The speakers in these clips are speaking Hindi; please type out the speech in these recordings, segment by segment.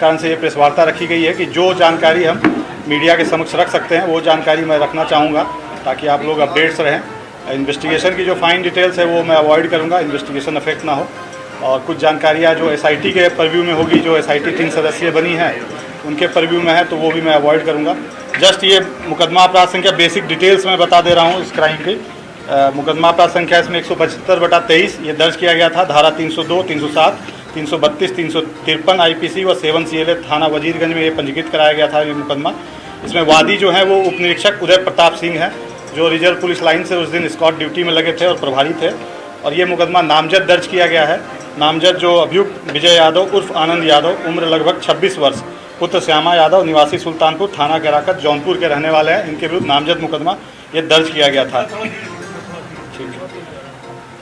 कारण से ये प्रेस वार्ता रखी गई है कि जो जानकारी हम मीडिया के समक्ष रख सकते हैं वो जानकारी मैं रखना चाहूँगा ताकि आप लोग अपडेट्स रहें। इन्वेस्टिगेशन की जो फाइन डिटेल्स है वो मैं अवॉइड करूँगा, इन्वेस्टिगेशन अफेक्ट ना हो। और कुछ जानकारियाँ जो एसआईटी के परव्यू में होगी, जो एसआईटी 3 सदस्यीय बनी है उनके परव्यू में है, तो वो भी मैं अवॉइड करूँगा। जस्ट ये मुकदमा अपराध संख्या बेसिक डिटेल्स मैं बता दे रहा हूँ इस क्राइम की। मुकदमा अपराध संख्या इसमें 175/23 ये दर्ज किया गया था। धारा 302, 307, 332, 353 आईपीसी व 7 CLA थाना वजीरगंज में ये पंजीकृत कराया गया था ये मुकदमा। इसमें वादी जो है वो उप निरीक्षक उदय प्रताप सिंह है, जो रिजर्व पुलिस लाइन से उस दिन स्कॉट ड्यूटी में लगे थे और प्रभारी थे। और ये मुकदमा नामजद दर्ज किया गया है। नामजद जो अभियुक्त विजय यादव उर्फ आनंद यादव, उम्र लगभग 26 वर्ष, पुत्र श्यामा यादव, निवासी सुल्तानपुर, थाना गराकत, जौनपुर के रहने वाले हैं। इनके विरुद्ध नामजद मुकदमा ये दर्ज किया गया था।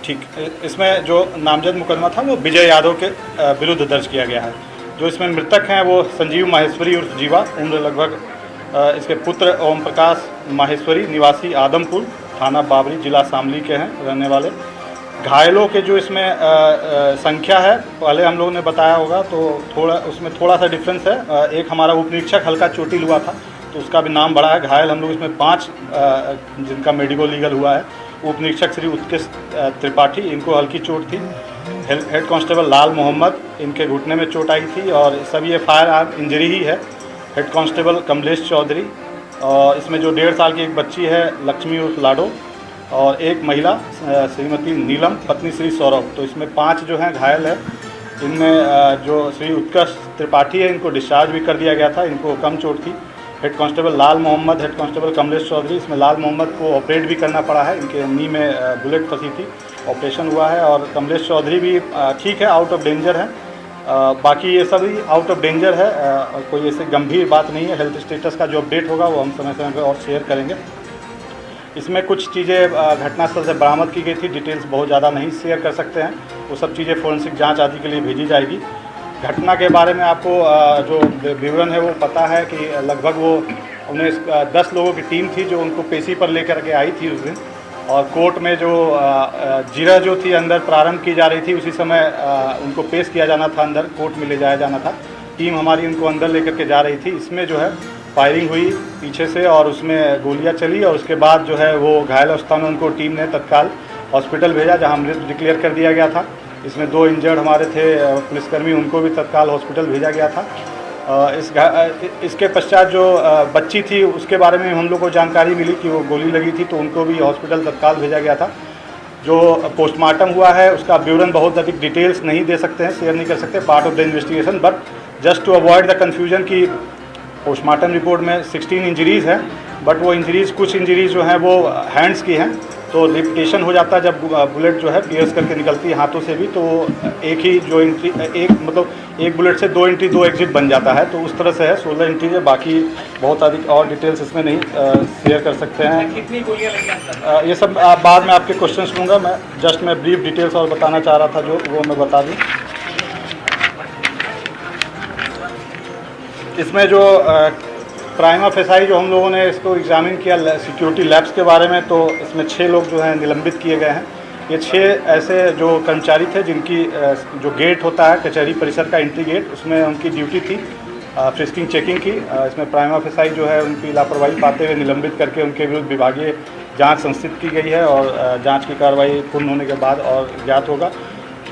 ठीक, इसमें जो नामजद मुकदमा था वो विजय यादव के विरुद्ध दर्ज किया गया है। जो इसमें मृतक हैं वो संजीव माहेश्वरी उर्फ जीवा, उम्र लगभग इसके पुत्र ओम प्रकाश माहेश्वरी, निवासी आदमपुर, थाना बाबरी, जिला शामली के हैं रहने वाले। घायलों के जो इसमें संख्या है, पहले हम लोगों ने बताया होगा तो उसमें थोड़ा सा डिफरेंस है। एक हमारा उप निरीक्षक हल्का चोटिल हुआ था तो उसका भी नाम बढ़ा है। घायल हम लोग इसमें 5 जिनका मेडिको लीगल हुआ है। उप निरीक्षक श्री उत्कृष्ट त्रिपाठी, इनको हल्की चोट थी। हेड कांस्टेबल लाल मोहम्मद, इनके घुटने में चोट आई थी और सब ये फायर आर्म इंजरी ही है। हेड कांस्टेबल कमलेश चौधरी, और इसमें जो 1.5 साल की एक बच्ची है लक्ष्मी उर्फ लाडो, और एक महिला श्रीमती नीलम, पत्नी श्री सौरभ। तो इसमें 5 जो हैं घायल है। इनमें जो श्री उत्कृष्ट त्रिपाठी है इनको डिस्चार्ज भी कर दिया गया था, इनको कम चोट थी। हेड कांस्टेबल लाल मोहम्मद, हेड कांस्टेबल कमलेश चौधरी, इसमें लाल मोहम्मद को ऑपरेट भी करना पड़ा है, इनके नी में बुलेट फंसी थी, ऑपरेशन हुआ है। और कमलेश चौधरी भी ठीक है, आउट ऑफ डेंजर है। बाकी ये सभी आउट ऑफ डेंजर है, कोई ऐसे गंभीर बात नहीं है। हेल्थ स्टेटस का जो अपडेट होगा वो हम समय समय पर और शेयर करेंगे। इसमें कुछ चीज़ें घटनास्थल से बरामद की गई थी, डिटेल्स बहुत ज़्यादा नहीं शेयर कर सकते हैं, वो सब चीज़ें फोरेंसिक जांच आदि के लिए भेजी जाएगी। घटना के बारे में आपको जो विवरण है वो पता है कि लगभग वो उन्हें 10 लोगों की टीम थी जो उनको पेशी पर लेकर के आई थी उस दिन। और कोर्ट में जो जिरह जो थी अंदर प्रारंभ की जा रही थी, उसी समय उनको पेश किया जाना था, अंदर कोर्ट में ले जाया जाना था। टीम हमारी उनको अंदर लेकर के जा रही थी। इसमें जो है फायरिंग हुई पीछे से और उसमें गोलियां चली, और उसके बाद जो है वो घायल अवस्था में उनको टीम ने तत्काल हॉस्पिटल भेजा, जहां मृत डिक्लेयर कर दिया गया था। इसमें 2 इंजर्ड हमारे थे पुलिसकर्मी, उनको भी तत्काल हॉस्पिटल भेजा गया था। इसके पश्चात जो बच्ची थी उसके बारे में हम लोग को जानकारी मिली कि वो गोली लगी थी, तो उनको भी हॉस्पिटल तत्काल भेजा गया था। जो पोस्टमार्टम हुआ है उसका विवरण बहुत अधिक डिटेल्स नहीं दे सकते हैं, शेयर नहीं कर सकते, part of the investigation. But just to avoid the confusion की पोस्टमार्टम रिपोर्ट में 16 इंजरीज़ है, बट वो इंजरीज़ कुछ इंजरीज़ जो हैं वो हैंड्स की हैं, तो रिपिटेशन हो जाता है जब बुलेट जो है पियर्स करके निकलती है हाथों से भी, तो एक ही जो एंट्री एक बुलेट से 2 एंट्री 2 एग्जिट बन जाता है, तो उस तरह से है। 16 एंट्री है, बाकी बहुत अधिक और डिटेल्स इसमें नहीं शेयर कर सकते हैं। कितनी गोलियां लगी? ये सब बाद में आपके क्वेश्चन लूँगा। मैं ब्रीफ डिटेल्स और बताना चाह रहा था जो वो मैं बता दूँ। इसमें जो प्राइमा फेसाई जो हम लोगों ने इसको एग्जामिन किया सिक्योरिटी लैब्स के बारे में, तो इसमें 6 लोग जो हैं निलंबित किए गए हैं। ये 6 ऐसे जो कर्मचारी थे जिनकी जो गेट होता है कचहरी परिसर का एंट्री गेट, उसमें उनकी ड्यूटी थी फ्रिस्किंग चेकिंग की। इसमें प्राइमा फेसाई जो है उनकी लापरवाही पाते हुए निलंबित करके उनके विरुद्ध विभागीय जाँच संस्थित की गई है, और जाँच की कार्रवाई पूर्ण होने के बाद और ज्ञात होगा।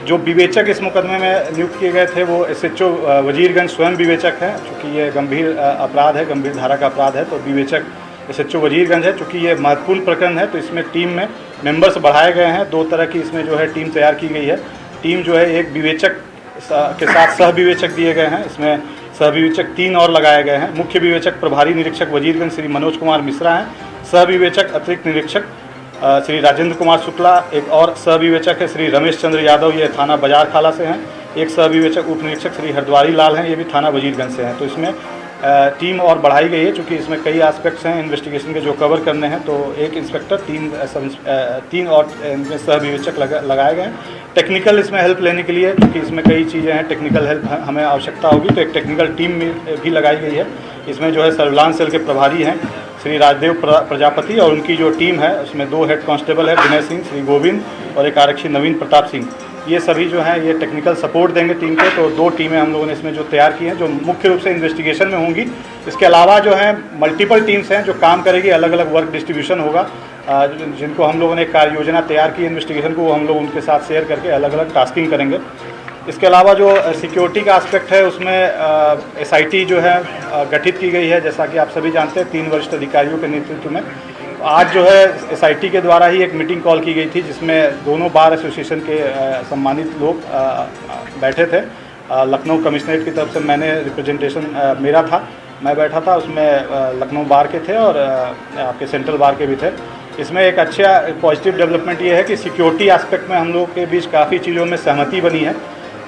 जो विवेचक इस मुकदमे में नियुक्त किए गए थे वो SHO वजीरगंज स्वयं विवेचक हैं, चूँकि ये गंभीर अपराध है, गंभीर धारा का अपराध है, तो विवेचक SHO वजीरगंज है। चूँकि ये महत्वपूर्ण प्रकरण है तो इसमें टीम में मेंबर्स बढ़ाए गए हैं। 2 तरह की इसमें जो है टीम तैयार की गई है। टीम जो है एक विवेचक के साथ सह विवेचक दिए गए हैं, इसमें सह विवेचक 3 और लगाए गए हैं। मुख्य विवेचक प्रभारी निरीक्षक वजीरगंज श्री मनोज कुमार मिश्रा हैं। सह विवेचक अतिरिक्त निरीक्षक श्री राजेंद्र कुमार शुक्ला, एक और सह विवेचक है श्री रमेश चंद्र यादव, ये थाना बाजार खाला से हैं। एक सह विवेचक उप निरीक्षक श्री हरद्वारी लाल हैं, ये भी थाना वजीरगंज से हैं। तो इसमें टीम और बढ़ाई गई है, क्योंकि इसमें कई एस्पेक्ट्स हैं इन्वेस्टिगेशन के जो कवर करने हैं। तो एक इंस्पेक्टर 3 और इनमें सह विवेचक लगाए गए हैं। टेक्निकल इसमें हेल्प लेने के लिए, क्योंकि इसमें कई चीज़ें हैं, टेक्निकल हेल्प हमें आवश्यकता होगी, तो एक टेक्निकल टीम भी लगाई गई है। इसमें जो है सर्विलांस सेल के प्रभारी हैं श्री राजदेव प्रजापति और उनकी जो टीम है उसमें 2 हेड कांस्टेबल है, विनय सिंह, श्री गोविंद और एक आरक्षी नवीन प्रताप सिंह। ये सभी जो हैं ये टेक्निकल सपोर्ट देंगे टीम को। तो 2 टीमें हम लोगों ने इसमें जो तैयार की हैं जो मुख्य रूप से इन्वेस्टिगेशन में होंगी। इसके अलावा जो है मल्टीपल टीम्स हैं जो काम करेगी, अलग अलग वर्क डिस्ट्रीब्यूशन होगा, जिनको हम लोगों ने कार्य योजना तैयार की इन्वेस्टिगेशन को, वो हम लोग उनके साथ शेयर करके अलग अलग टास्किंग करेंगे। इसके अलावा जो सिक्योरिटी का एस्पेक्ट है उसमें SIT जो है गठित की गई है। जैसा कि आप सभी जानते हैं 3 वरिष्ठ अधिकारियों के नेतृत्व में आज जो है SIT के द्वारा ही एक मीटिंग कॉल की गई थी, जिसमें दोनों बार एसोसिएशन के सम्मानित लोग बैठे थे। लखनऊ कमिश्नरेट की तरफ से मैंने रिप्रेजेंटेशन मेरा था, मैं बैठा था उसमें, लखनऊ बार के थे और आपके सेंट्रल बार के भी थे। इसमें एक अच्छा पॉजिटिव डेवलपमेंट ये है कि सिक्योरिटी एस्पेक्ट में हम लोग के बीच काफ़ी चीज़ों में सहमति बनी है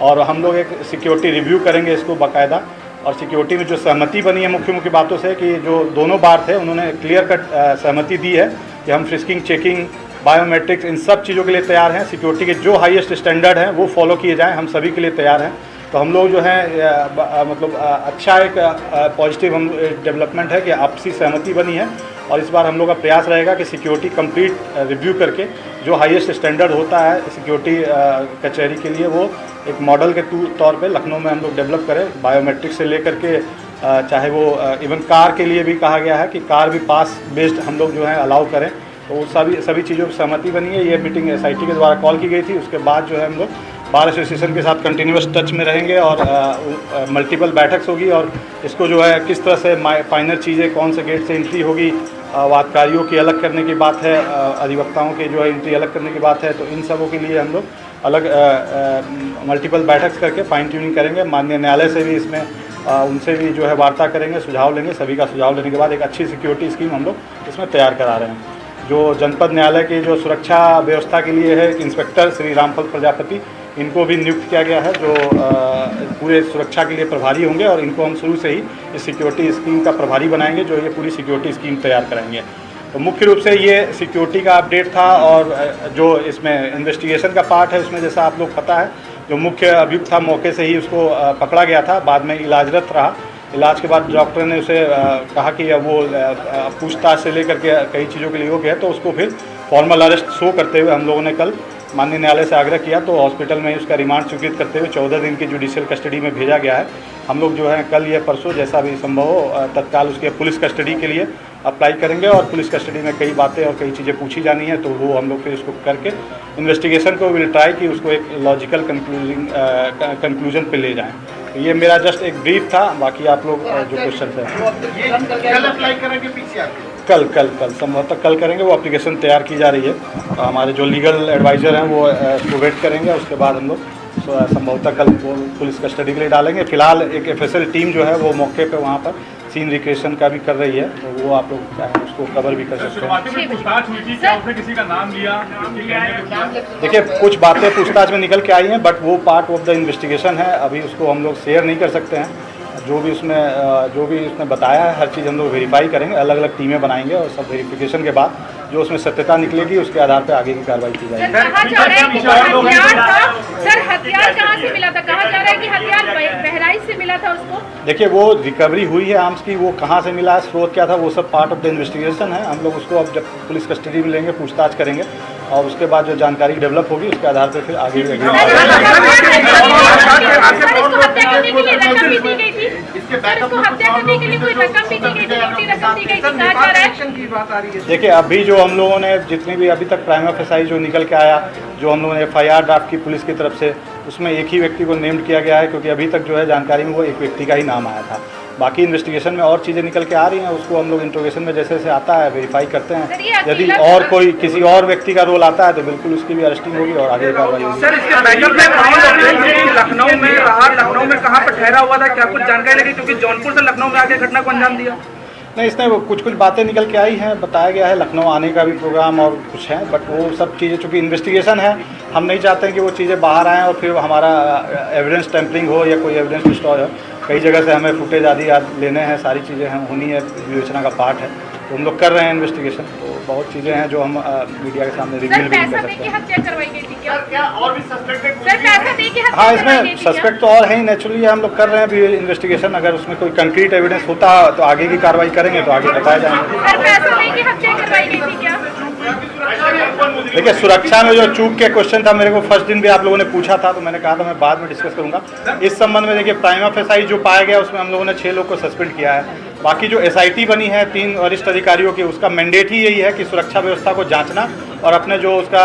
और हम लोग एक सिक्योरिटी रिव्यू करेंगे इसको बाकायदा। और सिक्योरिटी में जो सहमति बनी है मुख्य बातों से कि जो दोनों बार थे उन्होंने क्लियर कट सहमति दी है कि हम फ्रिस्किंग, चेकिंग, बायोमेट्रिक्स इन सब चीज़ों के लिए तैयार हैं। सिक्योरिटी के जो हाईएस्ट स्टैंडर्ड हैं वो फॉलो किए जाएँ, हम सभी के लिए तैयार हैं। तो हम लोग जो है मतलब अच्छा एक पॉजिटिव हम डेवलपमेंट है कि आपसी सहमति बनी है और इस बार हम लोग का प्रयास रहेगा कि सिक्योरिटी कंप्लीट रिव्यू करके जो हाईएस्ट स्टैंडर्ड होता है सिक्योरिटी कचहरी के लिए वो एक मॉडल के तौर पे लखनऊ में हम लोग डेवलप करें। बायोमेट्रिक से लेकर के चाहे वो इवन कार के लिए भी कहा गया है कि कार भी पास बेस्ड हम लोग जो है अलाउ करें। तो वो सभी चीज़ों की सहमति बनी है। ये मीटिंग SIT के द्वारा कॉल की गई थी। उसके बाद जो है हम लोग बार एसोसिएशन के साथ कंटिन्यूस टच में रहेंगे और मल्टीपल बैठक्स होगी और इसको जो है किस तरह से फाइनल चीज़ें कौन से गेट से एंट्री होगी, वादकारियों की अलग करने की बात है, अधिवक्ताओं के जो है एंट्री अलग करने की बात है। तो इन सबों के लिए हम लोग अलग मल्टीपल बैठक्स करके फाइन ट्यूनिंग करेंगे। माननीय न्यायालय से भी इसमें उनसे भी जो है वार्ता करेंगे, सुझाव लेंगे। सभी का सुझाव लेने के बाद एक अच्छी सिक्योरिटी स्कीम हम लोग इसमें तैयार करा रहे हैं। जो जनपद न्यायालय की जो सुरक्षा व्यवस्था के लिए है इंस्पेक्टर श्री रामफल प्रजापति, इनको भी नियुक्त किया गया है जो पूरे सुरक्षा के लिए प्रभारी होंगे और इनको हम शुरू से ही इस सिक्योरिटी स्कीम का प्रभारी बनाएंगे जो ये पूरी सिक्योरिटी स्कीम तैयार कराएंगे। तो मुख्य रूप से ये सिक्योरिटी का अपडेट था। और जो इसमें इन्वेस्टिगेशन का पार्ट है उसमें जैसा आप लोग पता है जो मुख्य अभियुक्त था मौके से ही उसको पकड़ा गया था, बाद में इलाजरत रहा। इलाज के बाद डॉक्टर ने उसे कहा कि वो पूछताछ से लेकर के कई चीज़ों के लिए योग्य है, तो उसको फिर फॉर्मल अरेस्ट शो करते हुए हम लोगों ने कल माननीय न्यायालय से आग्रह किया। तो हॉस्पिटल में उसका रिमांड स्वीकृत करते हुए 14 दिन की जुडिशियल कस्टडी में भेजा गया है। हम लोग जो है कल या परसों जैसा भी संभव हो तत्काल उसके पुलिस कस्टडी के लिए अप्लाई करेंगे और पुलिस कस्टडी में कई बातें और कई चीज़ें पूछी जानी है तो वो हम लोग फिर उसको करके इन्वेस्टिगेशन को विल ट्राई कि उसको एक लॉजिकल कंक्लूजन पे ले जाएं। तो ये मेरा जस्ट एक ब्रीफ था। बाकी आप लोग जो क्वेश्चन है कल अप्लाई करेंगे PCR कल संभवतः कल करेंगे। वो एप्लीकेशन तैयार की जा रही है, हमारे जो लीगल एडवाइज़र हैं वो उसको वेट करेंगे। उसके बाद हम लोग संभवतः कल वो पुलिस कस्टडी के लिए डालेंगे। फिलहाल एक FSL टीम जो है वो मौके पे वहाँ पर सीन रिक्रिएशन का भी कर रही है, तो वो आप लोग चाहें उसको कवर भी कर सकते हैं। पूछताछ हुई थी, क्या उसने किसी का नाम लिया? देखिए कुछ बातें पूछताछ में निकल के आई हैं बट वो पार्ट ऑफ द इन्वेस्टिगेशन है, अभी उसको हम लोग शेयर नहीं कर सकते हैं। जो भी उसने बताया है हर चीज़ हम लोग वेरीफाई करेंगे, अलग अलग टीमें बनाएंगे और सब वेरिफिकेशन के बाद जो उसमें सत्यता निकलेगी उसके आधार पर आगे की कार्रवाई की जाएगी। सर हथियार कहाँ से मिला था? कहा जा रहा है कि हथियार बहराइच से मिला था उसको। देखिए वो रिकवरी हुई है आर्म्स की, वो कहाँ से मिला है, स्रोत क्या था, वो सब पार्ट ऑफ द इन्वेस्टिगेशन है। हम लोग उसको अब जब पुलिस कस्टडी में लेंगे पूछताछ करेंगे और उसके बाद जो जानकारी डेवलप होगी उसके आधार पर फिर आगे देखिए अभी जो हम लोगों ने जितनी भी अभी तक प्राइमा फेसाई जो निकल के आया, जो हम लोगों ने FIR ड्राफ्ट की पुलिस की तरफ से, उसमें एक ही व्यक्ति को नेम्ड किया गया है क्योंकि अभी तक जो है जानकारी में वो एक व्यक्ति का ही नाम आया था। बाकी इन्वेस्टिगेशन में और चीज़ें निकल के आ रही हैं, उसको हम लोग इंट्रोगेशन में जैसे जैसे आता है वेरीफाई करते हैं। यदि और कोई किसी और व्यक्ति का रोल आता है तो बिल्कुल उसकी भी अरेस्टिंग होगी और आगे कार्रवाई होगी। सर इसके बैकअप में लखनऊ में रहा, लखनऊ में कहाँ पर ठहरा हुआ था, क्या कुछ जानकारी लगी? क्योंकि जौनपुर से लखनऊ में आके घटना को अंजाम दिया। नहीं, इसमें कुछ बातें निकल के आई हैं, बताया गया है लखनऊ आने का भी प्रोग्राम और कुछ है, बट वो सब चीज़ें चूँकि इन्वेस्टिगेशन है, हम नहीं चाहते हैं कि वो चीज़ें बाहर आएँ और फिर हमारा एविडेंस टेम्परिंग हो या कोई एविडेंस डिस्ट्रॉय हो। कई जगह से हमें फुटेज आदि लेने हैं, सारी चीज़ें हम होनी है, विवेचना का पार्ट है। तो हम लोग कर रहे हैं इन्वेस्टिगेशन। तो बहुत चीज़ें हैं जो हम मीडिया के सामने रिवील सर भी नहीं पैसा कर दे के सकते। हत्या करवाई गई थी क्या? क्या और भी सस्पेक्टेड सर पैसा दे के हत्या हाँ, करवाई गई इसमें थी क्या? सस्पेक्ट तो और है ही, नेचुरली हम लोग कर रहे हैं अभी इन्वेस्टिगेशन। अगर उसमें कोई कंक्रीट एविडेंस होता तो आगे की कार्रवाई करेंगे, तो आगे बताया जाएंगे। सर पैसा दे के हत्या करवाई गई थी क्या? देखिए, सुरक्षा में जो चूक के क्वेश्चन था, मेरे को फर्स्ट दिन भी आप लोगों ने पूछा था, तो मैंने कहा था मैं बाद में डिस्कस करूंगा। इस संबंध में देखिए, प्राइमा फेसाई जो पाया गया उसमें हम लोगों ने 6 लोग को सस्पेंड किया है। बाकी जो SIT बनी है 3 वरिष्ठ अधिकारियों की, उसका मैंडेट ही यही है कि सुरक्षा व्यवस्था को जांचना और अपने जो उसका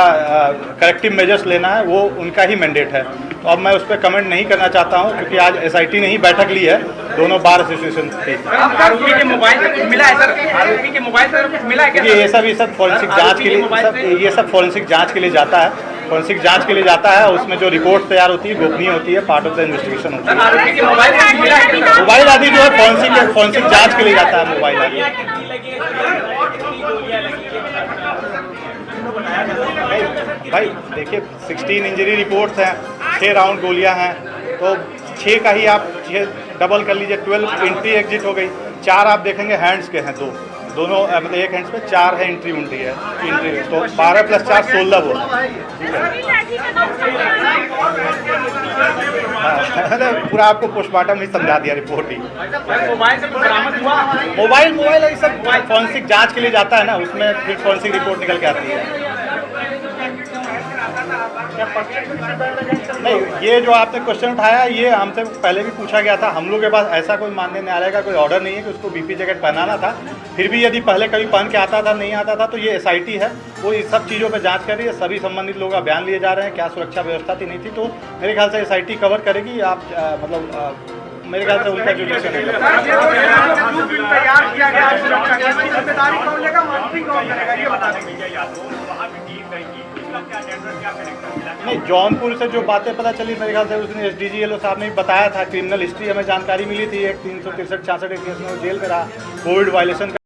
करेक्टिव मेजर्स लेना है, वो उनका ही मैंडेट है। तो अब मैं उस पर कमेंट नहीं करना चाहता हूँ, क्योंकि आज SIT ने ही बैठक ली है, दोनों बार एसोसिएशन की। आरोपी के मोबाइल से कुछ मिला है सर? आरोपी के मोबाइल से कुछ मिला है क्या? ये सब फॉरेंसिक जांच के लिए, ये सब फॉरेंसिक जांच के लिए जाता है। फॉरेंसिक जांच के लिए जाता है, उसमें जो रिपोर्ट तैयार होती है गोपनीय होती है, पार्ट ऑफ द इन्वेस्टिगेशन होती है। आरोपी के मोबाइल से कुछ मिला है क्या? मोबाइल आदि जो है फॉरेंसिक जांच के लिए जाता है मोबाइल आदि। भाई देखिए, 16 इंजरी रिपोर्ट्स हैं, 6 राउंड गोलियां हैं, तो 6 का ही आप 6 डबल कर लीजिए, 12 एंट्री एग्जिट हो गई। 4 आप देखेंगे हैंड्स के हैं, दोनों मतलब एक हैंड्स पे 4 है एंट्री उंट्री है, एंट्री तो 12 + 4 16 वो। पूरा आपको पोस्टमार्टम ही समझा दिया, रिपोर्ट ही। मोबाइल से कुछ बरामद हुआ? मोबाइल ये सब फॉरेंसिक जांच के लिए जाता है ना, उसमें फिर फॉरेंसिक रिपोर्ट निकल के आती है। नहीं, ये जो आपने क्वेश्चन उठाया, ये हमसे पहले भी पूछा गया था। हम लोग के पास ऐसा कोई माननीय न्यायालय का कोई ऑर्डर नहीं है कि उसको BP जैकेट पहनाना था। फिर भी यदि पहले कभी पहन के आता था, नहीं आता था, तो ये SIT है, वो इस सब चीज़ों पे जांच कर रही है। सभी संबंधित लोगों का बयान लिए जा रहे हैं, क्या सुरक्षा व्यवस्था थी नहीं थी। तो मेरे ख्याल से SIT कवर करेगी। आप मेरे ख्याल से उनका जुडिशियल है। तैयार किया गया है सुरक्षा की, इसकी जिम्मेदारी कौन लेगा, मॉनिटरिंग कौन करेगा, ये बता देंगे। नहीं, जौनपुर से जो बातें पता चली, मेरे ख्याल से उस दिन SDGLO साहब ने भी बताया था। क्रिमिनल हिस्ट्री हमें जानकारी मिली थी, एक 363-66 केस में वो जेल में रहा, कोविड वायलेशन